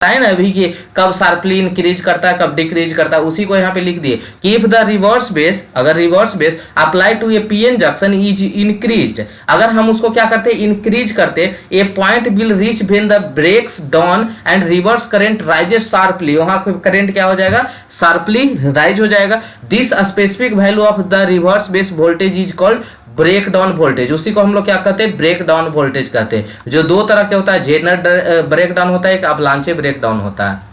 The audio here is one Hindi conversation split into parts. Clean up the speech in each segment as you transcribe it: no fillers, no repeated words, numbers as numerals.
है ना अभी कि कब शार्पली इंक्रीज करता है कब डिक्रीज करता है, उसी को यहाँ पे लिख दिए कि इफ द रिवर्स बेस, अगर reverse bias apply to a PN junction is increased, अगर हम उसको क्या करते इंक्रीज करते, a point will reach when the breaks down and reverse current rises sharply, वहां पे करंट क्या हो जाएगा, शार्पली राइज हो जाएगा। This specific value of the reverse bias voltage is called breakdown voltage, उसी को हम लोग क्या कहते हैं, ब्रेक डाउन वोल्टेज कहते हैं, जो दो तरह के होता है, जेनर ब्रेक डाउन होता है, एक अवलांचे ब्रेक डाउन होता है।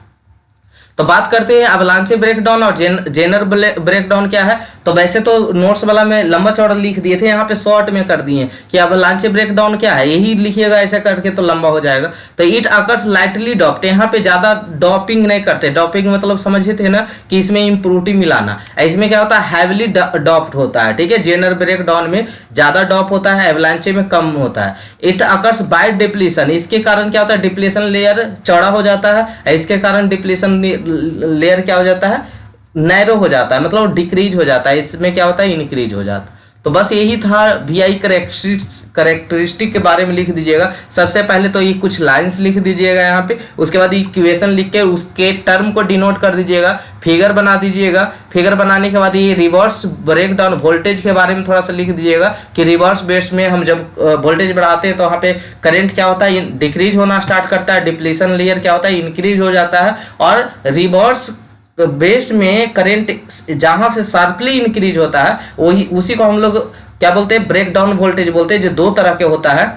तो बात करते हैं अवलांचे ब्रेकडाउन और जेनर ब्रेकडाउन क्या है। तो वैसे तो नोट्स वाला में लंबा चौड़ा लिख दिए थे, यहाँ पे शॉर्ट में कर दिए कि अवलांचे ब्रेकडाउन क्या है, यही लिखिएगा, ऐसा करके तो लंबा हो जाएगा। तो इट अकर्स लाइटली डॉप्ड, यहाँ पे ज्यादा डॉपिंग नहीं करते, डॉपिंग मतलब समझे थे ना कि इसमें इम्प्रूटी मिलाना, इसमें क्या होता है, हैवली डॉप्ड होता है, ठीक है। जेनर ब्रेकडाउन में ज्यादा डॉप होता है, एवलांचे में कम होता है। इट अकर्स बाय डिप्लीशन, इसके कारण क्या होता है, डिप्लीशन लेयर चौड़ा हो जाता है, इसके कारण डिप्लीशन लेयर क्या हो जाता है, नैरो हो जाता है, मतलब डिक्रीज हो जाता है, इसमें क्या होता है, इंक्रीज हो जाता है। तो बस यही था वीआई करेक्टरिस्टिक के बारे में लिख दीजिएगा। सबसे पहले तो ये कुछ लाइंस लिख दीजिएगा यहाँ पे, उसके बाद इक्वेशन लिख के उसके टर्म को डिनोट कर दीजिएगा, फिगर बना दीजिएगा। फिगर बनाने के बाद ये रिवर्स ब्रेकडाउन वोल्टेज के बारे में थोड़ा सा लिख दीजिएगा कि रिवर्स बेस में हम जब वोल्टेज बढ़ाते हैं तो वहाँ पे करंट क्या होता है, डिक्रीज होना स्टार्ट करता है, डिप्लीशन लेयर क्या होता है, इंक्रीज हो जाता है, और रिवर्स बेस में करंट जहां से शार्पली इंक्रीज होता है वही उसी को हम लोग क्या बोलते हैं, ब्रेक डाउन वोल्टेज बोलते हैं, जो दो तरह के होता है,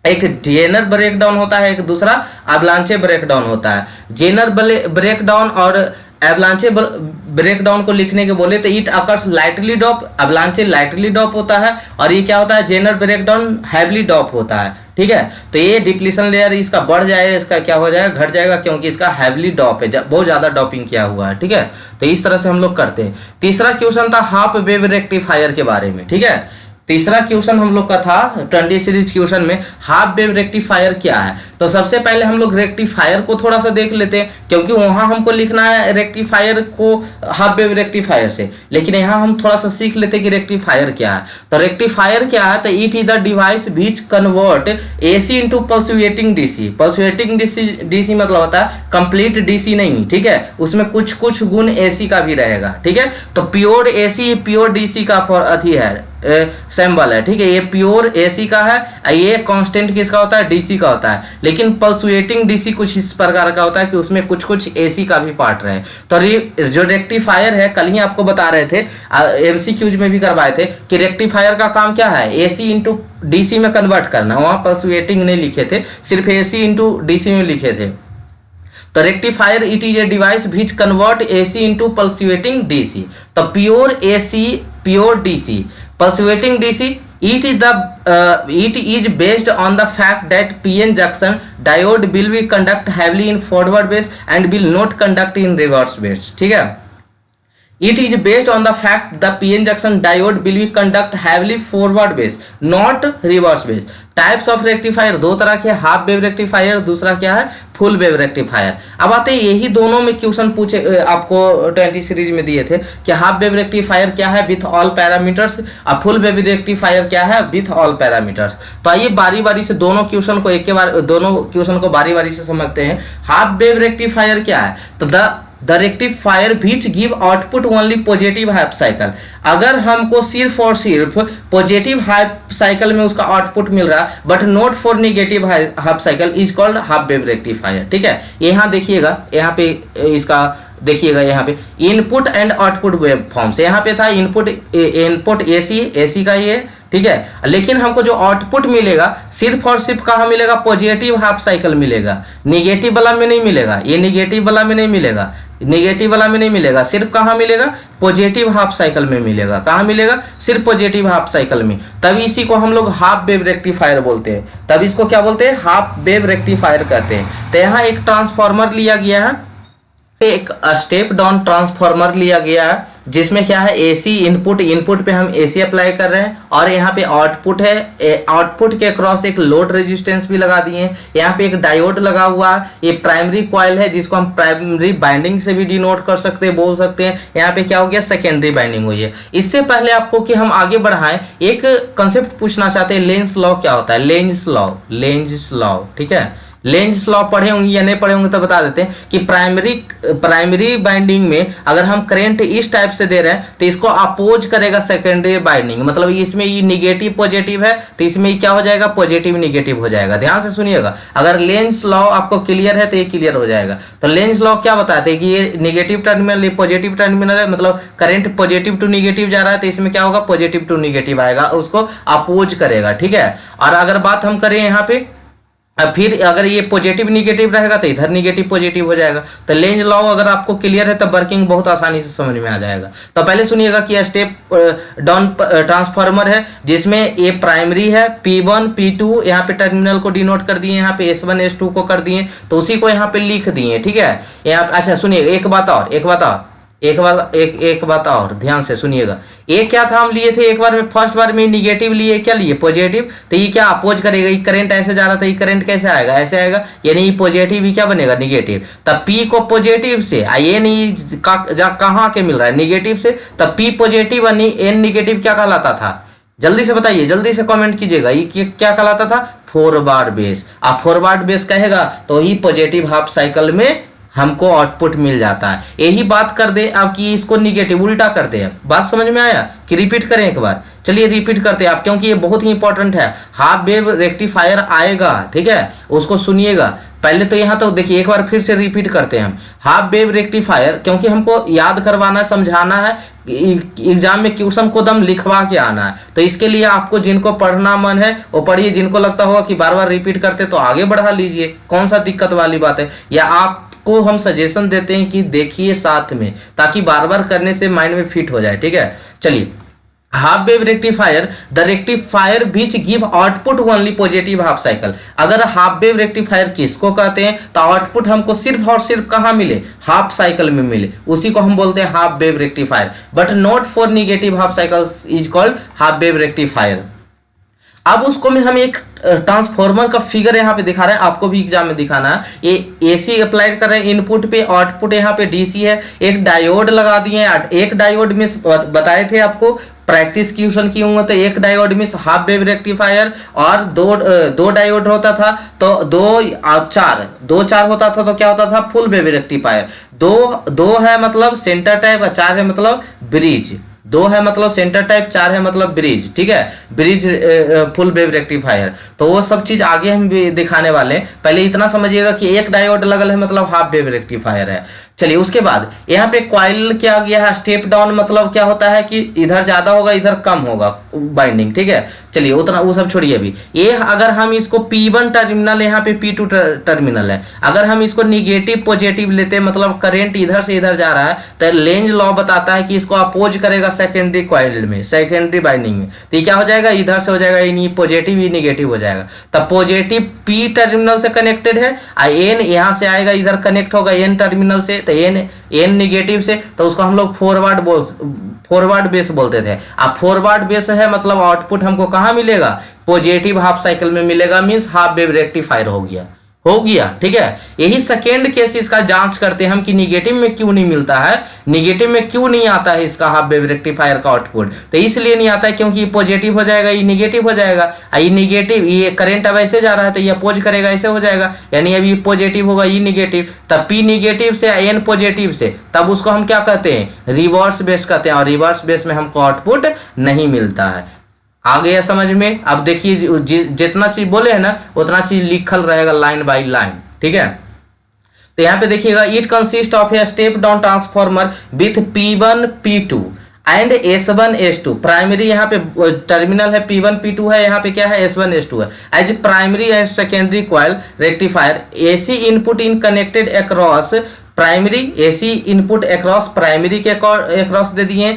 एक जेनर ब्रेकडाउन होता है, एक दूसरा अवलांचे ब्रेकडाउन होता है। जेनर ब्रेकडाउन और एवलांचे ब्रेकडाउन को लिखने के बोले तो इट अकर्स लाइटली डॉप, अवलांचे लाइटली डॉप होता है, और ये क्या होता है, जेनर ब्रेकडाउन हैवली डॉप होता है, ठीक है। तो ये डिप्लीशन लेयर इसका बढ़ जाएगा, इसका क्या हो जाएगा, घट जाएगा, क्योंकि इसका हैवली डॉप है, बहुत ज्यादा डॉपिंग किया हुआ है, ठीक है। तो इस तरह से हम लोग करते हैं। तीसरा क्वेश्चन था हाफ वेव रेक्टिफायर के बारे में, ठीक है। तीसरा क्वेश्चन हम लोग का था 20 सीरीज क्वेश्चन में हाफ वेव रेक्टिफायर क्या है। तो सबसे पहले हम लोग रेक्टिफायर को थोड़ा सा देख लेते हैं, क्योंकि वहां हमको लिखना है रेक्टिफायर को हाफ वेव रेक्टिफायर से, लेकिन यहाँ हम थोड़ा सा सीख लेते हैं कि रेक्टिफायर क्या है। तो रेक्टिफायर क्या है, तो it is the device which convert AC into pulsating DC. Pulsating DC मतलब होता है कंप्लीट डीसी नहीं, ठीक है, उसमें कुछ कुछ गुण एसी का भी रहेगा, ठीक है। तो प्योर एसी प्योर डीसी का अथी है, सिंबल है, ठीक है। ये प्योर एसी का है, ये कांस्टेंट किसका होता है, डीसी का होता है। लेकिन पल्सुएटिंग डीसी कुछ इस प्रकार का होता है कि उसमें कुछ कुछ एसी का भी पार्ट रहे। तो जो रेक्टिफायर है, कल ही आपको बता रहे थे, एमसीक्यूज में भी करवाए थे कि रेक्टिफायर का काम क्या है, एसी इंटू डीसी में कन्वर्ट करना। वहां पल्सुएटिंग नहीं लिखे थे, सिर्फ एसी इंटू डीसी में लिखे थे। तो rectifier it is a device which convert AC into pulsating DC. तो pure AC pure DC pulsating DC, it is based on the fact that PN junction diode will be conduct heavily in forward base and will not conduct in reverse base, ठीक है। It is based on the fact the PN junction diode will be conduct heavily forward base not reverse base। Types of rectifier दो तरह के, हाफ वेव रेक्टिफायर, दूसरा क्या है, फुल वेव रेक्टिफायर। अब आते हैं यही दोनों में क्वेश्चन पूछे आपको 20 सीरीज में दिए थे कि हाफ वेव रेक्टिफायर क्या है विथ ऑल पैरामीटर्स, और फुल वेव रेक्टिफायर क्या है विथ ऑल पैरामीटर्स। तो आइए बारी बारी से दोनों क्वेश्चन को एक के बार दोनों क्वेश्चन को बारी बारी से समझते हैं। हाफ वेव रेक्टिफायर क्या है, तो the rectifier which give output only positive half cycle. अगर हमको सिर्फ और सिर्फ पॉजिटिव हाफ साइकिल में उसका आउटपुट मिल रहा है but not for negative half cycle is called half wave rectifier, ठीक है। यहाँ देखिएगा, यहाँ पे इसका देखिएगा, यहाँ पे input and output wave form से यहाँ पे था इनपुट एसी का ये, ठीक है। लेकिन हमको जो आउटपुट मिलेगा सिर्फ और सिर्फ कहाँ मिलेगा, पॉजिटिव हाफ साइकिल मिलेगा, निगेटिव वाला में नहीं मिलेगा, ये निगेटिव वाला में नहीं मिलेगा, नेगेटिव वाला में नहीं मिलेगा, सिर्फ कहाँ मिलेगा, पॉजिटिव हाफ साइकिल में मिलेगा। कहाँ मिलेगा, सिर्फ पॉजिटिव हाफ साइकिल में। तब इसी को हम लोग हाफ वेव रेक्टिफायर बोलते हैं, तब इसको क्या बोलते हैं, हाफ वेव रेक्टिफायर कहते हैं। तो यहाँ एक ट्रांसफार्मर लिया गया है, एक स्टेप डाउन ट्रांसफार्मर लिया गया है, जिसमें क्या है, एसी इनपुट पे हम एसी अप्लाई कर रहे हैं, और यहाँ पे आउटपुट है, आउटपुट के अक्रॉस एक लोड रेजिस्टेंस भी लगा दिए हैं। यहाँ पे एक डायोड लगा हुआ है, ये प्राइमरी कॉइल है जिसको हम प्राइमरी बाइंडिंग से भी डिनोट कर सकते हैं, बोल सकते हैं। यहाँ पे क्या हो गया, सेकेंडरी बाइंडिंग हुई है। इससे पहले आपको कि हम आगे बढ़ाएं, एक कंसेप्ट पूछना चाहते हैं, लेंज लॉ क्या होता है, लेंज लॉ, ठीक है। लेंज लॉ पढ़े होंगे या नहीं पढ़े होंगे तो बता देते हैं कि प्राइमरी बाइंडिंग में अगर हम करंट इस टाइप से दे रहे हैं तो इसको अपोज करेगा सेकेंडरी बाइंडिंग, मतलब इसमें ये निगेटिव पॉजिटिव है तो इसमें क्या हो जाएगा, पॉजिटिव निगेटिव हो जाएगा। ध्यान से सुनिएगा, अगर लेंज लॉ आपको क्लियर है तो ये क्लियर हो जाएगा। तो लेंज लॉ क्या बताते हैं कि ये निगेटिव टर्मिनल, ये पॉजिटिव टर्मिनल है, मतलब करंट पॉजिटिव टू निगेटिव जा रहा है तो इसमें क्या होगा, पॉजिटिव टू निगेटिव आएगा, उसको अपोज करेगा। ठीक है, और अगर बात हम करें यहाँ पे फिर अगर ये पॉजिटिव निगेटिव रहेगा तो इधर निगेटिव पॉजिटिव हो जाएगा। तो लेंज लॉ अगर आपको क्लियर है तो वर्किंग बहुत आसानी से समझ में आ जाएगा। तो पहले सुनिएगा कि स्टेप डाउन ट्रांसफार्मर है जिसमें ये प्राइमरी है, P1 P2 यहाँ पे टर्मिनल को डिनोट कर दिए, यहाँ पे S1 S2 को कर दिए, तो उसी को यहाँ पे लिख दिए। ठीक है, यहाँ अच्छा सुनिए एक बात और ध्यान से सुनिएगा। ये क्या था, हम लिए थे एक बार में, फर्स्ट बार में निगेटिव लिए, क्या लिए, पॉजिटिव, तो ये क्या अपोज करेगा, ये करंट ऐसे जा रहा था, ये करंट कैसे आएगा, ऐसे आएगा, यानी ये पॉजिटिव ही क्या बनेगा, निगेटिव। तब P को पॉजिटिव से ये नहीं कहाँ के मिल रहा है, निगेटिव से, तब P पॉजिटिव और N निगेटिव क्या कहलाता था, जल्दी से बताइए, जल्दी से कमेंट कीजिएगा, ये क्या कहलाता था, फॉरवर्ड बेस। आप फॉरवर्ड बेस कहेगा तो ही पॉजिटिव हाफ साइकिल में हमको आउटपुट मिल जाता है। यही बात कर दे अब कि इसको निगेटिव उल्टा कर दे, बात समझ में आया कि रिपीट करें एक बार, चलिए रिपीट करते हैं आप, क्योंकि ये बहुत ही इंपॉर्टेंट है। हाफ वेव रेक्टिफायर आएगा, ठीक है, उसको सुनिएगा पहले। तो यहाँ तो देखिए एक बार फिर से रिपीट करते हैं हम, हाफ वेव रेक्टिफायर, क्योंकि हमको याद करवाना है, समझाना है, एग्जाम में क्वेश्चन को दम लिखवा के आना है। तो इसके लिए आपको जिनको पढ़ना मन है वो पढ़िए, जिनको लगता होगा कि बार बार रिपीट करते तो आगे बढ़ा लीजिए, कौन सा दिक्कत वाली बात है। या आपको हम सजेशन देते हैं कि देखिए साथ में, ताकि बार बार करने से माइंड में फिट हो जाए। ठीक है, चलिए, half wave rectifier, the rectifier which give output only positive half cycle. अगर हाफ वेव रेक्टिफायर किसको कहते हैं, तो आउटपुट हमको सिर्फ और सिर्फ कहाँ मिले, हाफ साइकिल में मिले, उसी को हम बोलते हैं half wave rectifier. But not for negative half cycle is called half wave rectifier. अब उसको में हम एक ट्रांसफॉर्मर का फिगर यहाँ पे दिखा रहे हैं, आपको भी एग्जाम में दिखाना है। ये AC अप्लाइड कर रहे हैं इनपुट पे, आउटपुट यहाँ पे DC है, एक डायोड लगा दिए। एक डायोड में बताए थे आपको, प्रैक्टिस क्वेश्चन की होंगे तो एक डायोड में हाफ वेव रेक्टिफायर, और दो डायोड होता था तो दो चार होता था तो क्या होता था, फुल वेव रेक्टिफायर। दो है मतलब सेंटर टाइप, और चार है मतलब ब्रिज। दो है मतलब सेंटर टाइप, चार है मतलब ब्रिज। ठीक है, ब्रिज फुल वेव रेक्टिफायर। तो वो सब चीज आगे हम भी दिखाने वाले हैं, पहले इतना समझिएगा कि एक डायोड लगल है मतलब हाफ वेव रेक्टिफायर है। चलिए, उसके बाद यहाँ पे कॉइल क्या गया है, स्टेप डाउन, मतलब क्या होता है कि इधर ज्यादा होगा इधर कम होगा बाइंडिंग। ठीक है, चलिए उतना वो सब छोड़िए अभी। ये अगर हम इसको P1 टर्मिनल, यहाँ पे P2 टर्मिनल है, अगर हम इसको निगेटिव पॉजिटिव लेते हैं, मतलब करंट इधर से इधर जा रहा है, तो लेंज लॉ बताता है कि इसको अपोज करेगा सेकेंडरी कॉइल में, सेकेंडरी बाइंडिंग में। तो ये क्या हो जाएगा, इधर से हो जाएगा, ये पॉजिटिव ही निगेटिव हो जाएगा। तब पॉजिटिव P टर्मिनल से कनेक्टेड है, N यहाँ से आएगा, इधर कनेक्ट होगा N टर्मिनल से, तो N निगेटिव से, तो उसको हम लोग फॉरवर्ड बेस बोलते थे। अब फॉरवर्ड बेस है मतलब आउटपुट हमको कहाँ मिलेगा, पॉजिटिव हाफ साइकिल में मिलेगा, मींस हाफ वेव रेक्टिफायर हो गया। ठीक है, यही सेकेंड केस इसका जांच करते हैं हम कि निगेटिव में क्यों नहीं मिलता है, निगेटिव में क्यों नहीं आता है इसका हाफ वेव रेक्टिफायर का आउटपुट। तो इसलिए नहीं आता है क्योंकि ये पॉजिटिव हो जाएगा, ये निगेटिव हो जाएगा। ये निगेटिव, ये करंट अब ऐसे जा रहा है तो ये अपोज करेगा, ऐसे हो जाएगा, यानी अभी पॉजिटिव होगा, ये निगेटिव। तब P निगेटिव से N पॉजिटिव से, तब उसको हम क्या कहते हैं, रिवर्स बेस कहते हैं, और रिवर्स बेस में हमको आउटपुट नहीं मिलता है। आ गया समझ में। अब देखिए जितना चीज बोले है ना उतना चीज लिखल रहेगा लाइन बाय लाइन। ठीक है, तो यहाँ पे देखिएगा, it consist of a step down transformer with P1 P2 and S1 S2। Primary यहाँ पे टर्मिनल है, P1 P2 है, यहाँ पे क्या है, S1 S2 है। As primary and secondary coil rectifier, AC input in connected across primary, AC input across primary के अक्रॉस दे दिए।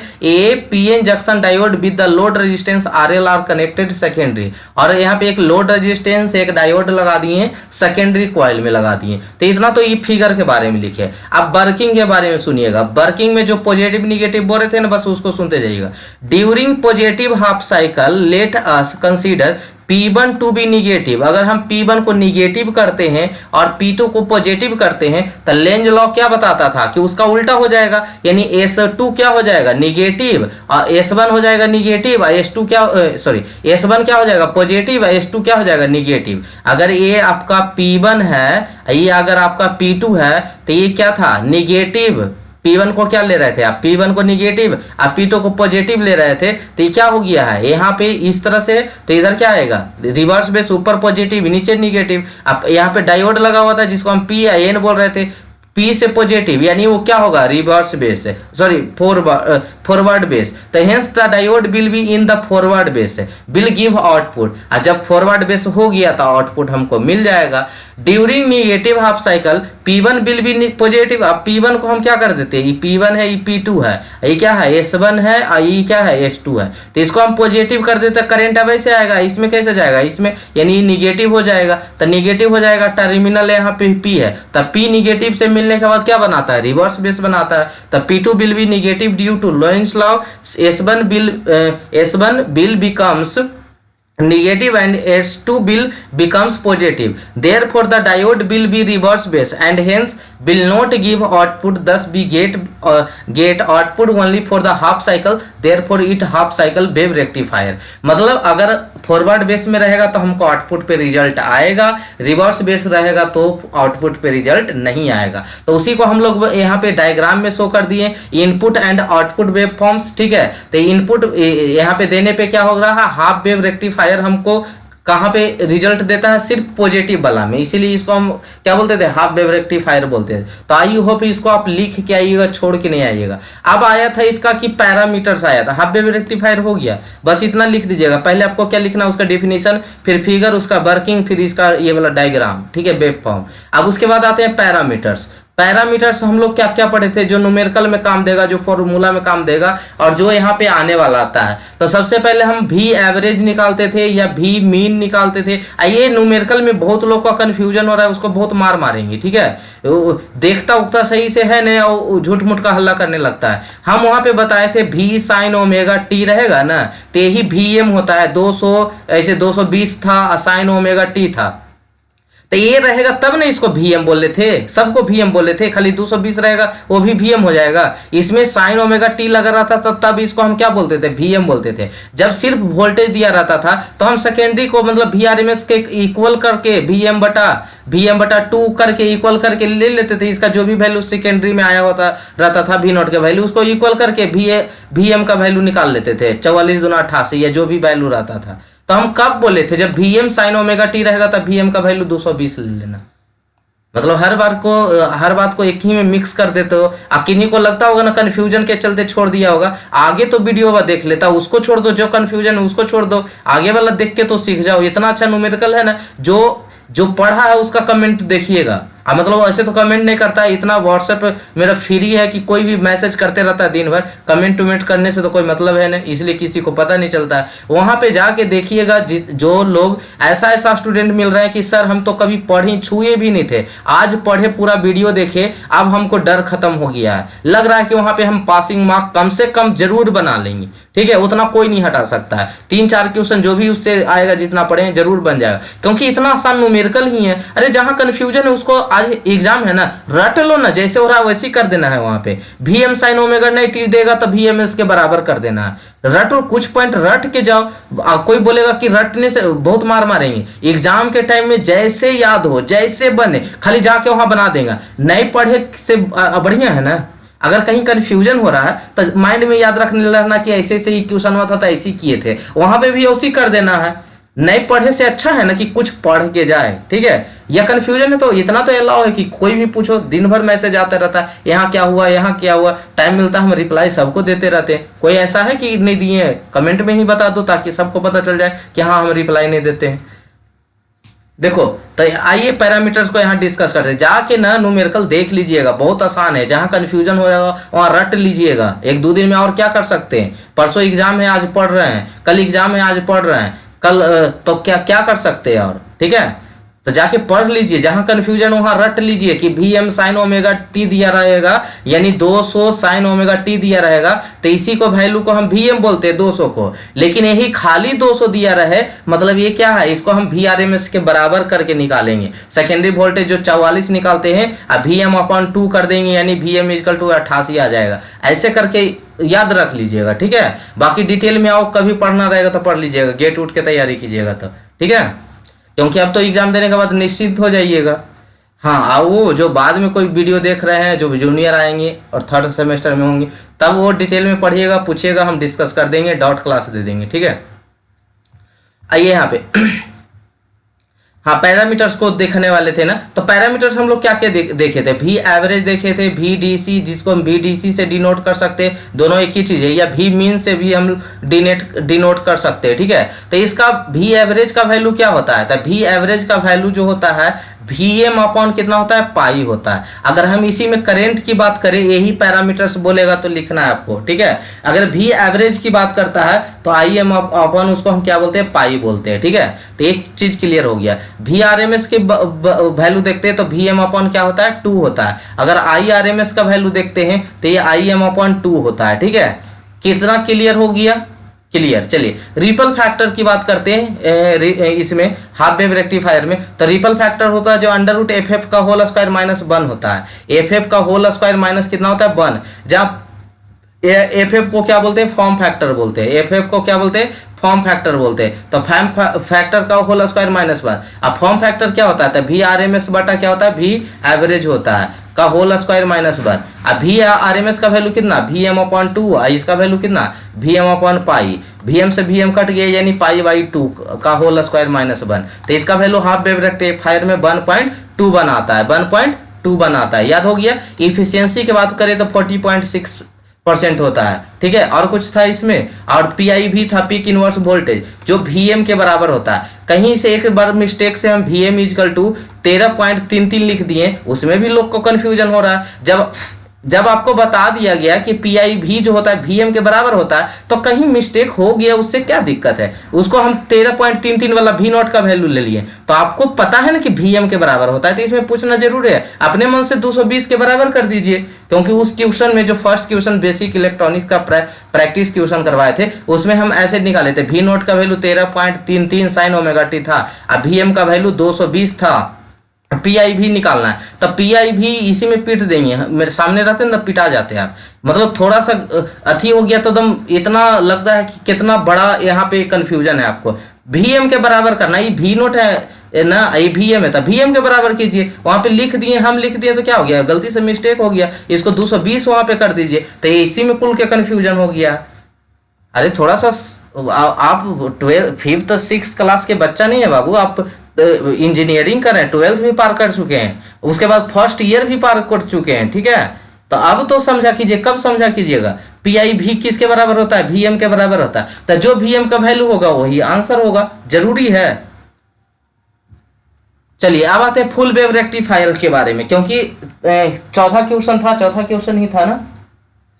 PN junction diode with the load resistance RL are connected secondary, और यहाँ पे एक लोड रेजिस्टेंस एक डायोड लगा दिए सेकेंडरी कॉइल में लगा दिए। तो इतना तो ये फिगर के बारे में लिखे। अब वर्किंग के बारे में सुनिएगा, वर्किंग में जो पॉजिटिव निगेटिव बोल रहे थे ना, बस उसको सुनते जाइएगा। During positive half cycle let us consider P1 to be negative, अगर हम P1 को निगेटिव करते हैं और P2 को पॉजिटिव करते हैं तो लेंज लॉ क्या बताता था कि उसका उल्टा हो जाएगा, यानी S2 क्या हो जाएगा निगेटिव और S1 हो जाएगा निगेटिव और S2 क्या S1 क्या हो जाएगा पॉजिटिव और S2 क्या हो जाएगा निगेटिव। अगर ये आपका P1 है, ये अगर आपका P2 है तो ये क्या था निगेटिव, P1 को क्या ले रहे थे आप, P1 को निगेटिव आप P2 को पॉजिटिव ले रहे थे, तो ये क्या हो गया है यहाँ पे इस तरह से, तो इधर क्या आएगा रिवर्स बेस, ऊपर पॉजिटिव नीचे निगेटिव। अब यहाँ पे डायोड लगा हुआ था जिसको हम PN बोल रहे थे, P से पॉजिटिव यानी वो क्या होगा रिवर्स बेस, फॉरवर्ड बेस, तो hence the diode will be in the forward base will give output. जब फॉरवर्ड बेस हो गया तो आउटपुट हमको मिल जाएगा। During negative half cycle P1 will be positive. अब P1 को हम क्या कर देते हैं, ये P1 है, ये P2 है, ये क्या है S1 है और ये क्या है S2 है, तो इसको हम पॉजिटिव कर देते हैं, करंट अब ऐसे आएगा, इसमें कैसे जाएगा, इसमें यानी निगेटिव हो जाएगा, तो निगेटिव हो जाएगा, टर्मिनल यहाँ पे P है, तब P निगेटिव से मिलने के बाद क्या बनाता है रिवर्स बेस बनाता है, तब P2 will be negative due to Lenz law, S1 will becomes negative and S2 will becomes positive, therefore the diode will be reverse base and hence will not give output, thus we get output only for the half cycle, therefore it half cycle wave rectifier। मतलब अगर फॉरवर्ड बेस में रहेगा तो हमको आउटपुट पे रिजल्ट आएगा, रिवर्स बेस रहेगा तो आउटपुट पे रिजल्ट नहीं आएगा। तो उसी को हम लोग यहाँ पे डायग्राम में शो कर दिए, input and output wave forms, ठीक है। तो इनपुट यहाँ पे देने पे क्या हो रहा है, हाफ वेव रेक्टिफायर हमको कहाँ पे रिजल्ट देता है, सिर्फ पॉजिटिव वाला में, इसीलिए इसको हम क्या बोलते थे हाफ वेव रेक्टिफायर बोलते थे। तो आई होप इसको आप लिख के आइएगा, छोड़ के नहीं आइएगा। अब आया था इसका कि पैरामीटर्स आया था, हाफ वेव रेक्टिफायर हो गया, बस इतना लिख दीजिएगा। पहले आपको क्या लिखना है, उसका डेफिनेशन, फिर फिगर, उसका वर्किंग, फिर इसका ये वाला डायग्राम, ठीक है, वेव फॉर्म। अब उसके बाद आते हैं पैरामीटर्स। पैरामीटर्स हम लोग क्या क्या पढ़े थे, जो न्यूमेरिकल में काम देगा, जो फॉर्मूला में काम देगा और जो यहाँ पे आने वाला आता है। तो सबसे पहले हम भी एवरेज निकालते थे या भी मीन निकालते थे। ये न्यूमेरिकल में बहुत लोग का कंफ्यूजन हो रहा है, उसको बहुत मार मारेंगे, ठीक है, देखता उगता सही से है नहीं और झूठ मूठ का हल्ला करने लगता है। हम वहाँ पे बताए थे भी साइन ओमेगा टी रहेगा ना, तो यही VM होता है, 200 ऐसे 220 था, साइन ओमेगा टी था, तो ये रहेगा तब ना इसको VM बोले थे, सबको VM बोले थे, खाली 220 रहेगा वो भी VM हो जाएगा। इसमें साइन ओमेगा टी लगा रहता था तब इसको हम क्या बोलते थे, VM बोलते थे। जब सिर्फ वोल्टेज दिया रहता था तो हम सेकेंडरी को मतलब VRMS के इक्वल करके VM बटा 2 करके इक्वल करके ले लेते थे। इसका जो भी वैल्यू सेकेंडरी में आया होता रहता था V0 का वैल्यू, उसको इक्वल करके VM का वैल्यू निकाल लेते थे, 44 दूना 88 या जो भी वैल्यू रहता था। तो हम कब बोले थे, जब VM साइन ओमेगा टी रहेगा तब VM का वैल्यू 220 ले लेना। मतलब हर बात को एक ही में मिक्स कर देते हो। किन्हीं को लगता होगा ना कंफ्यूजन के चलते छोड़ दिया होगा, आगे तो वीडियो देख लेता, उसको छोड़ दो, जो कंफ्यूजन है उसको छोड़ दो, आगे वाला देख के तो सीख जाओ। इतना अच्छा न्यूमेरिकल है ना, जो पढ़ा है उसका कमेंट देखिएगा। मतलब ऐसे तो कमेंट नहीं करता है, इतना व्हाट्सएप मेरा फ्री है कि कोई भी मैसेज करते रहता है दिन भर, कमेंट करने से तो कोई मतलब है नहीं, इसलिए किसी को पता नहीं चलता है। वहां पे जाके देखिएगा, जो लोग ऐसा स्टूडेंट मिल रहे हैं कि सर हम तो कभी पढ़े छुए भी नहीं थे, आज पढ़े पूरा वीडियो देखे, अब हमको डर खत्म हो गया है, लग रहा है कि वहां पे हम पासिंग मार्क कम से कम जरूर बना लेंगे, ठीक है, उतना कोई नहीं हटा सकता है। 3-4 क्वेश्चन जो भी उससे आएगा जितना पढ़े जरूर बन जाएगा, क्योंकि इतना आसान न्यूमेरिकल ही है। अरे जहां कंफ्यूजन है उसको, आज एग्जाम है ना, रट लो ना, जैसे हो रहा है वैसे ही कर देना है। वहां पे VM साइन ओमेगा नहीं टी देगा तो VMS के बराबर कर देना है। रटो, कुछ पॉइंट रट के जाओ। कोई बोलेगा कि रटने से बहुत मार मारेंगे, एग्जाम के टाइम में जैसे याद हो, जैसे बने, खाली जाके वहां बना देगा। नहीं पढ़े से बढ़िया है ना। अगर कहीं कंफ्यूजन हो रहा है तो माइंड में याद रखने लगना कि ऐसे ही क्वेश्चन हुआ था तो ऐसे किए थे, वहां पे भी उसी कर देना है। नहीं पढ़े से अच्छा है ना कि कुछ पढ़ के जाए, ठीक है। या कंफ्यूजन है तो इतना तो अलाउ है कि कोई भी पूछो, दिन भर मैसेज आता रहता है, यहाँ क्या हुआ, यहाँ क्या हुआ, टाइम मिलता है हम रिप्लाई सबको देते रहते हैं। कोई ऐसा है कि नहीं दिए, कमेंट में ही बता दो ताकि सबको पता चल जाए कि हाँ हम रिप्लाई नहीं देते हैं। देखो, तो आइए पैरामीटर्स को यहाँ डिस्कस करते हैं। जाके ना न्यूमेरिकल देख लीजिएगा, बहुत आसान है। जहाँ कंफ्यूजन हो जाएगा वहाँ रट लीजिएगा। 1-2 दिन में और क्या कर सकते हैं, परसों एग्जाम है आज पढ़ रहे हैं, कल एग्जाम है आज पढ़ रहे हैं, कल तो क्या कर सकते हैं और, ठीक है। तो जाके पढ़ लीजिए, जहां कंफ्यूजन वहां रट लीजिए कि V M sine omega T दिया रहेगा, यानी 200 साइन ओमेगा टी दिया रहेगा, तो इसी को वैल्यू को हम वी एम बोलते हैं 200 को। लेकिन यही खाली 200 दिया रहे, मतलब ये क्या है, इसको हम वी आर एम एस के बराबर करके निकालेंगे। सेकेंडरी वोल्टेज जो 44 निकालते हैं, अब वी एम अपॉन 2 कर देंगे, यानी वी एम इक्वल टू 88 आ जाएगा। ऐसे करके याद रख लीजिएगा, ठीक है। बाकी डिटेल में आओ, कभी पढ़ना रहेगा तो पढ़ लीजिएगा, गेट उठ के तैयारी कीजिएगा तो, ठीक है। क्योंकि अब तो एग्जाम देने के बाद निश्चित हो जाइएगा। हाँ, वो जो बाद में कोई वीडियो देख रहे हैं, जो जूनियर आएंगे और थर्ड सेमेस्टर में होंगे, तब वो डिटेल में पढ़िएगा, पूछिएगा, हम डिस्कस कर देंगे, डाउट क्लास दे देंगे, ठीक है। आइए यहाँ पे हाँ, पैरामीटर्स को देखने वाले थे ना, तो पैरामीटर्स हम लोग क्या क्या देखे थे, वी एवरेज देखे थे, वी डी सी, जिसको हम वी डी सी से डिनोट कर सकते हैं, दोनों एक ही चीज़ है, या वी मीन से भी हम डिनोट कर सकते हैं, ठीक है। तो इसका वी एवरेज का वैल्यू क्या होता है, तो वी एवरेज का वैल्यू जो होता है वी एम अपॉन कितना होता है, पाई होता है। अगर हम इसी में करंट की बात करें, यही पैरामीटर्स बोलेगा तो लिखना है आपको, ठीक है। अगर वी एवरेज की बात करता है तो आई एम अपॉन उसको हम क्या बोलते हैं, पाई बोलते हैं, ठीक है। तो एक चीज क्लियर हो गया। वी आर एम एस के वैल्यू देखते हैं तो वी एम अपॉन क्या होता है, 2 होता है। अगर आई आर एम एस का वैल्यू देखते हैं तो ये आई एम अपॉन 2 होता है, ठीक है। कितना क्लियर हो गया, क्लियर। चलिए रिपल फैक्टर की बात करते हैं इसमें हाफ वेव रेक्टिफायर में। तो रिपल फैक्टर होता है जो अंडर रूट एफ एफ का होल स्क्वायर माइनस 1 होता है। एफ एफ का होल स्क्वायर माइनस कितना होता है, 1। जहाँ एफ एफ को क्या बोलते हैं, फॉर्म फैक्टर बोलते हैं। एफ एफ को क्या बोलते हैं, फॉर्म फैक्टर बोलते हैं। तो फॉर्म फैक्टर का होल स्क्वायर माइनस 1। अब फॉर्म फैक्टर क्या होता है, तो वी आर एम एस बटा क्या होता है, वी एवरेज होता है का होल स्क्वायर माइनस 1। अब वी आर एम एस का वैल्यू कितना, वी एम अपॉन 2, इसका वैल्यू कितना, V M upon pi. V M से वी एम कट गया, यानी पाई बाई 2 का होल स्क्वायर माइनस 1। तो इसका वैल्यू हाफ वेव रेक्टिफायर में 1.2 बनाता है, 1.2 बनाता है। याद हो गया। इफिशियंसी की बात करें तो 40.6% होता है, ठीक है। और कुछ था इसमें, और पी आई भी था, पीक इनवर्स वोल्टेज, जो वी एम के बराबर होता है। कहीं से एक बार मिस्टेक से हम वी एम इजकल टू 13.33 लिख दिए, उसमें भी लोग को कंफ्यूजन हो रहा है। जब आपको बता दिया गया कि पी आई भी जो होता है वी एम के बराबर होता है, तो कहीं मिस्टेक हो गया, उससे क्या दिक्कत है। उसको हम 13.33 वाला वी नॉट का वैल्यू ले लिए, तो आपको पता है ना कि वी एम के बराबर होता है, तो इसमें पूछना जरूरी है। अपने मन से 220 के बराबर कर दीजिए, क्योंकि उस क्वेश्चन में जो फर्स्ट क्वेश्चन बेसिक इलेक्ट्रॉनिक्स का प्रैक्टिस क्वेश्चन करवाए थे, उसमें हम ऐसे निकाले थे, वी नॉट का वैल्यू 13.33 साइन ओमेगा टी था, अब वी एम का वैल्यू 220 था। पी आई भी निकालना है, तो पी आई भी इसी में पीट देंगे। मेरे सामने रहते हैं ना, पिटा जाते हैं आप। मतलब थोड़ा सा अथी हो गया तो दम इतना लगता है कि कितना बड़ा यहाँ पे कंफ्यूजन है आपको। वी एम के बराबर करना, ये वी नोट है ना, ये वी एम है, तो वी एम के बराबर कीजिए। वहां पे लिख दिए, हम लिख दिए, तो क्या हो गया, गलती से मिस्टेक हो गया, इसको 220 वहां पे कर दीजिए, तो इसी में कुल के कंफ्यूजन हो गया। अरे थोड़ा सा आप 12th 5th 6th क्लास के बच्चा नहीं है बाबू, आप इंजीनियरिंग कर रहे हैं, 12th भी पार कर चुके हैं, उसके बाद फर्स्ट ईयर भी पार कर चुके हैं, ठीक है। तो अब तो समझा कीजिए, कब समझा कीजिएगा। पी आई भी किसके बराबर होता है, वी एम के बराबर होता है, तो जो वी एम का वैल्यू होगा वही आंसर होगा, जरूरी है। चलिए अब आते हैं फुल वेव रेक्टिफायर के बारे में, क्योंकि चौथा क्वेश्चन ही था ना,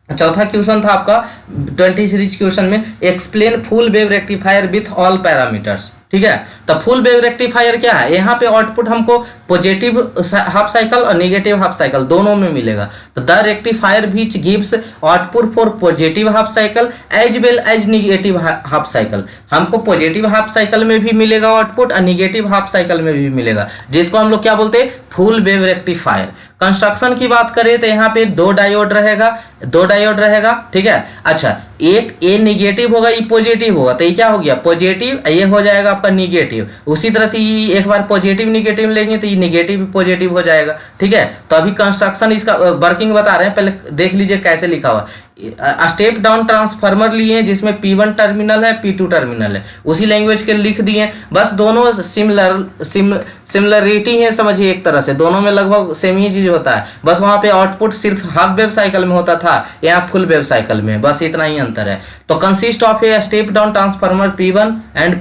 चौथा क्वेश्चन था आपका 20 सीरीज क्वेश्चन में, explain full wave rectifier with all parameters, ठीक है। तो फुल वेव रेक्टिफायर क्या है, यहाँ पे आउटपुट हमको पॉजिटिव हाफ साइकिल और नेगेटिव हाफ साइकिल दोनों में मिलेगा। तो the rectifier which gives output for positive half cycle as well as negative half cycle. हमको पॉजिटिव हाफ साइकिल में भी मिलेगा आउटपुट और नेगेटिव हाफ साइकिल में भी मिलेगा, जिसको हम लोग क्या बोलते हैं, फुल वेव रेक्टिफायर। कंस्ट्रक्शन की बात करें तो यहाँ पे दो डायोड रहेगा, ठीक है। अच्छा, एक ए नेगेटिव होगा, ये पॉजिटिव होगा, तो ये क्या हो गया, पॉजिटिव, ये हो जाएगा आपका नेगेटिव। उसी तरह से ये एक बार पॉजिटिव नेगेटिव लेंगे तो ये नेगेटिव पॉजिटिव हो जाएगा, ठीक है। तो अभी कंस्ट्रक्शन इसका वर्किंग बता रहे हैं, पहले देख लीजिए कैसे लिखा हुआ। स्टेप डाउन ट्रांसफार्मर लिए जिसमें P1 टर्मिनल है, P2 टर्मिनल है, उसी लैंग्वेज के लिख दिए, बस दोनों सिमिलरिटी है, समझिए एक तरह से दोनों में लगभग सेम ही चीज होता है, बस वहां पे आउटपुट सिर्फ हाफ वेव साइकिल में होता था, यहाँ फुल वेव साइकिल में, बस इतना ही अंतर है। तो consist of a step down transformer P1 and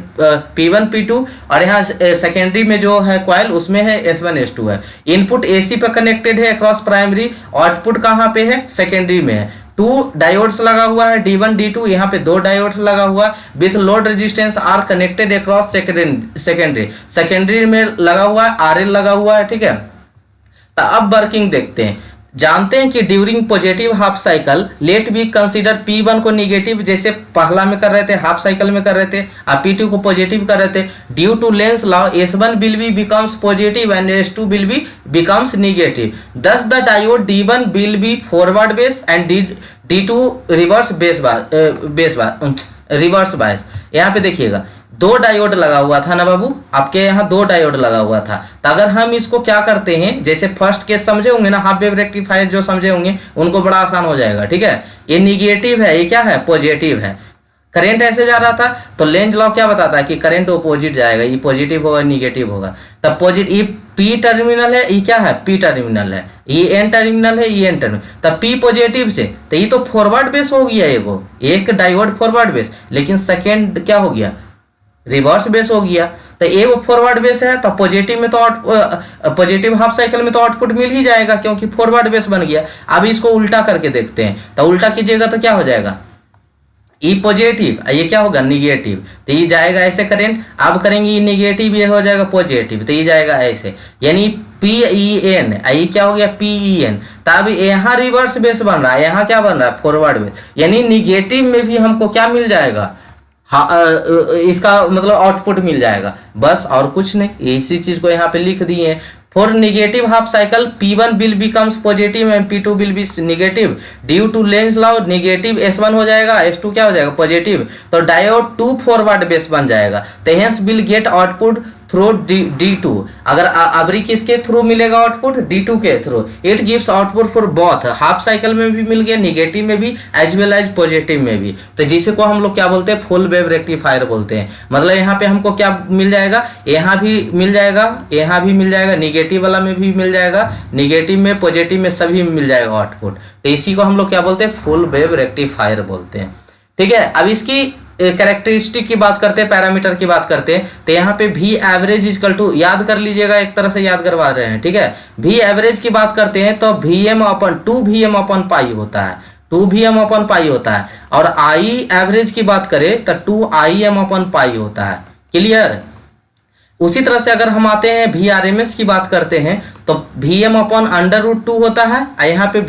P1 P2, और यहाँ सेकेंडरी में जो है कॉइल उसमें है S1 S2 है। इनपुट AC पे कनेक्टेड है अक्रॉस प्राइमरी, आउटपुट कहाँ पे है, सेकेंडरी में है। 2 डायोड्स लगा हुआ है D1 D2, यहाँ पे 2 डायोड्स लगा हुआ है with load resistance R connected across secondary में लगा हुआ है, RL लगा हुआ है, ठीक है। तो अब वर्किंग देखते हैं। जानते हैं कि during positive half cycle let be consider P1 को निगेटिव, जैसे पहला में कर रहे थे, हाफ साइकिल में कर रहे थे, और P2 को पॉजिटिव कर रहे थे। Due to Lenz law S1 will be becomes positive and S2 will be becomes negative, thus the diode D1 will be forward bias and D2 reverse reverse bias. यहाँ पे देखिएगा 2 डायोड लगा हुआ था ना बाबू, आपके यहाँ 2 डायोड लगा हुआ था। तो अगर हम इसको क्या करते हैं, जैसे फर्स्ट केस समझे होंगे ना, हाफ वेव रेक्टिफायर जो समझे होंगे उनको बड़ा आसान हो जाएगा, ठीक है। ये निगेटिव है, ये क्या है, पॉजिटिव है। करंट ऐसे जा रहा था तो लेंज लॉ क्या बताता है कि करंट अपोजिट जाएगा, ये पॉजिटिव होगा निगेटिव होगा। तब पॉजिटिव, ये पी टर्मिनल है, ये क्या है, पी टर्मिनल है, ये एन टर्मिनल है, ये एन टर्मिनल। तब पी पॉजिटिव से तो ये तो फॉरवर्ड बेस हो गया, एक डायोड फॉरवर्ड बेस, लेकिन सेकेंड क्या हो गया, रिवर्स बेस हो गया। तो एक फॉरवर्ड बेस है तो पॉजिटिव में तो पॉजिटिव हाफ साइकिल में तो आउटपुट मिल ही जाएगा क्योंकि फॉरवर्ड बेस बन गया। अब इसको उल्टा करके देखते हैं, तो उल्टा कीजिएगा तो क्या हो जाएगा, ई पॉजिटिव, ये क्या होगा, निगेटिव। तो ये जाएगा ऐसे करंट, अब करेंगे ये निगेटिव, ये हो जाएगा पॉजिटिव, तो ये जाएगा ऐसे, यानी PEN, ये क्या हो गया, PEN। तब यहाँ रिवर्स बेस बन रहा है, यहाँ क्या बन रहा है, फॉरवर्ड बेस, यानी निगेटिव में भी हमको क्या मिल जाएगा, इसका मतलब आउटपुट मिल जाएगा, बस और कुछ नहीं। इसी चीज को यहाँ पे लिख दिए हैं। For negative half cycle P1 will becomes positive and P2 will be negative due to Lenz law, negative S1 हो जाएगा, S2 क्या हो जाएगा, पॉजिटिव। तो डायोड 2 फॉरवर्ड बेस बन जाएगा, तो hence will get output through D2। अगर अबरी किसके थ्रू मिलेगा आउटपुट, D2 के through. It gives output for both, half cycle में भी मिल गया, नेगेटिव में भी एज वेल एज पॉजिटिव में भी। तो जिसे को हम लोग क्या बोलते हैं, फुल वेव रेक्टिफायर बोलते हैं। मतलब यहाँ पे हमको क्या मिल जाएगा, यहाँ भी मिल जाएगा, यहाँ भी मिल जाएगा, निगेटिव वाला में भी मिल जाएगा, निगेटिव में पॉजिटिव में सभी मिल जाएगा आउटपुट। तो इसी को हम लोग क्या बोलते हैं, फुल वेव रेक्टिफायर बोलते हैं, ठीक है। अब इसकी कैरेक्टरिस्टिक की बात करते हैं, पैरामीटर की बात करते हैं। तो यहाँ पे V एवरेज इक्वल टू, याद कर लीजिएगा, एक तरह से याद करवा रहे हैं, ठीक है। V एवरेज की बात करते हैं तो 2 VM पाई होता है, 2 VM पाई होता है। और I एवरेज की बात करें तो 2 IM पाई होता है, क्लियर। उसी तरह से अगर हम आते हैं VRMS की बात करते हैं तो VM/√2 होता है। यहाँ पे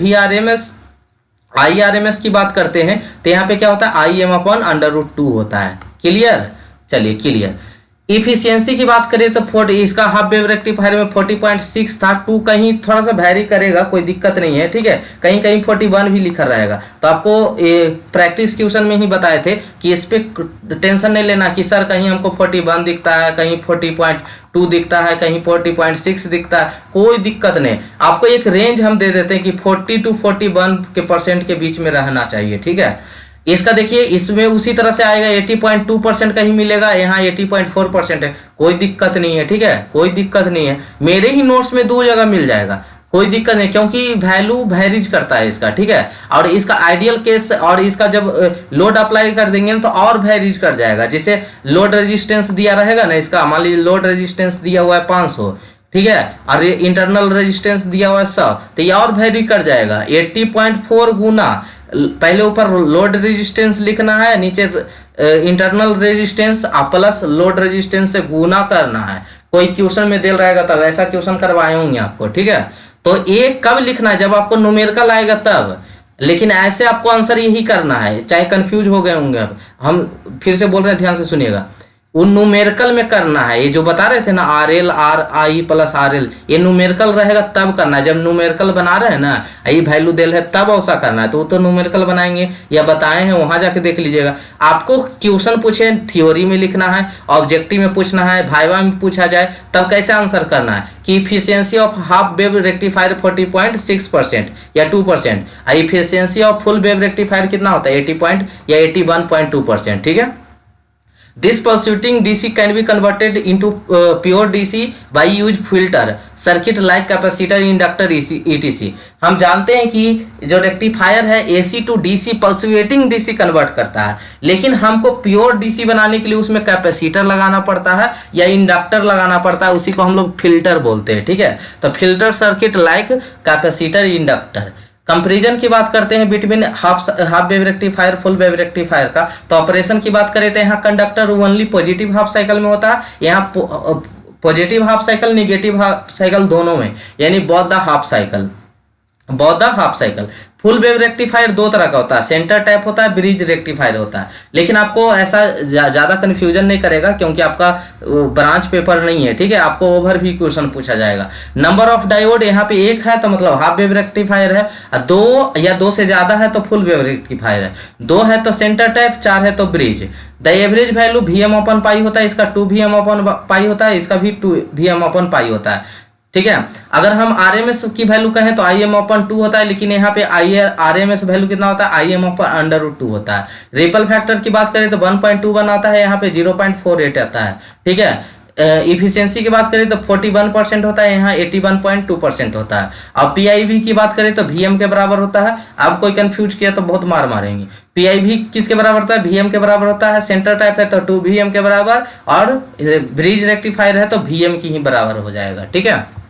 IRMS की बात करते हैं तो यहाँ पे क्या होता है, IM/√2 होता है, क्लियर। चलिए क्लियर। इफिशियंसी की बात करें तो इसका हाफ वेव रेक्टिफायर में 40.6 था, 2 कहीं थोड़ा सा वैरी करेगा, कोई दिक्कत नहीं है, ठीक है। कहीं कहीं 41 भी लिखा रहेगा। तो आपको प्रैक्टिस क्वेश्चन में ही बताए थे कि इस पे टेंशन नहीं लेना कि सर कहीं हमको 41 दिखता है, कहीं 40.2 दिखता है, कहीं 40.6 दिखता है, कोई दिक्कत नहीं। आपको एक रेंज हम दे देते हैं कि 40 to 41% के बीच में रहना चाहिए, ठीक है। इसका देखिए, इसमें उसी तरह से आएगा 80.2% कहीं मिलेगा, यहाँ 80.4% है, कोई दिक्कत नहीं है, ठीक है, कोई दिक्कत नहीं है। मेरे ही नोट्स में 2 जगह मिल जाएगा, कोई दिक्कत नहीं, क्योंकि वैल्यू वेरीज करता है इसका, ठीक है। और इसका आइडियल केस, और इसका जब लोड अप्लाई कर देंगे तो और वेरीज कर जाएगा। जैसे लोड रेजिस्टेंस दिया रहेगा ना इसका, मान लीजिए लोड रेजिस्टेंस दिया हुआ है 500, ठीक है, और इंटरनल रेजिस्टेंस दिया हुआ है 100, तो ये और वेरी कर जाएगा। 80.4 गुना, पहले ऊपर लोड रेजिस्टेंस लिखना है, नीचे internal resistance plus load resistance से गुना करना है। कोई क्वेश्चन में दे रहेगा तब ऐसा क्वेश्चन करवाए होंगे आपको, ठीक है। तो ये कब लिखना है, जब आपको न्यूमेरिकल आएगा तब, लेकिन ऐसे आपको आंसर यही करना है। चाहे कंफ्यूज हो गए होंगे, अब हम फिर से बोल रहे हैं, ध्यान से सुनिएगा। वो न्यूमेरिकल में करना है, ये जो बता रहे थे ना RL RI + RL, ये न्यूमेरिकल रहेगा तब करना है। जब न्यूमेरिकल बना रहे हैं ना, ये वैल्यू दे रहे तब ऐसा करना है। तो न्यूमेरिकल बनाएंगे या बताए हैं, वहां जाके देख लीजिएगा। आपको क्वेश्चन पूछे, थ्योरी में लिखना है, ऑब्जेक्टिव में पूछना है, वाइवा में पूछा जाए, तब कैसे आंसर करना है कि efficiency of half wave rectifier 40.6% या 2%, efficiency of full wave rectifier कितना होता है, 80 या 81.2%, ठीक है। This pulsating DC can be converted into pure DC by use filter circuit like capacitor, inductor, etc. हम जानते हैं कि जो रेक्टिफायर है AC to DC पल्सुएटिंग DC convert करता है, लेकिन हमको प्योर DC बनाने के लिए उसमें कैपेसिटर लगाना पड़ता है या इंडक्टर लगाना पड़ता है, उसी को हम लोग फिल्टर बोलते हैं, ठीक है। तो filter circuit like capacitor, inductor. Comparison की बात करते हैं between half wave rectifier full wave rectifier का, तो ऑपरेशन की बात करें तो यहाँ conductor only positive half cycle में होता है, यहाँ positive half cycle negative half cycle दोनों में, यानी both the half cycle, both the half cycle. Full wave rectifier दो तरह का होता है, सेंटर टाइप होता है, ब्रिज रेक्टिफायर होता है, लेकिन आपको ऐसा ज्यादा कंफ्यूजन नहीं करेगा क्योंकि आपका ब्रांच पेपर नहीं है, ठीक है, आपको ओवर भी क्वेश्चन पूछा जाएगा। नंबर ऑफ डायोड यहाँ पे एक है तो मतलब हाफ वेव रेक्टिफायर है, दो या दो से ज्यादा है तो फुल वेव रेक्टिफायर है, दो है तो सेंटर टाइप, चार है तो bridge. The average value Vm अपन पाई होता है, इसका 2 Vm अपन पाई होता है, इसका भी 2 Vm अपन पाई होता है, ठीक है। अगर हम RMS की वैल्यू कहें तो Im/2 होता है, लेकिन यहाँ पे RMS वैल्यू कितना होता है, Im/√2 होता है। रिपल फैक्टर की बात करें तो 1.21 आता है, यहाँ पे 0.48 आता है, ठीक है। इफिशियंसी की बात करें तो 41% होता है, यहाँ 81.2% होता है। अब PIV की बात करें तो Vm के बराबर होता है। अब कोई कंफ्यूज किया तो बहुत मार मारेंगे। PIV किसके बराबर होता है, Vm के बराबर होता है। सेंटर टाइप है तो 2 Vm के बराबर, और ब्रिज रेक्टिफायर है तो Vm की ही बराबर हो जाएगा, ठीक है।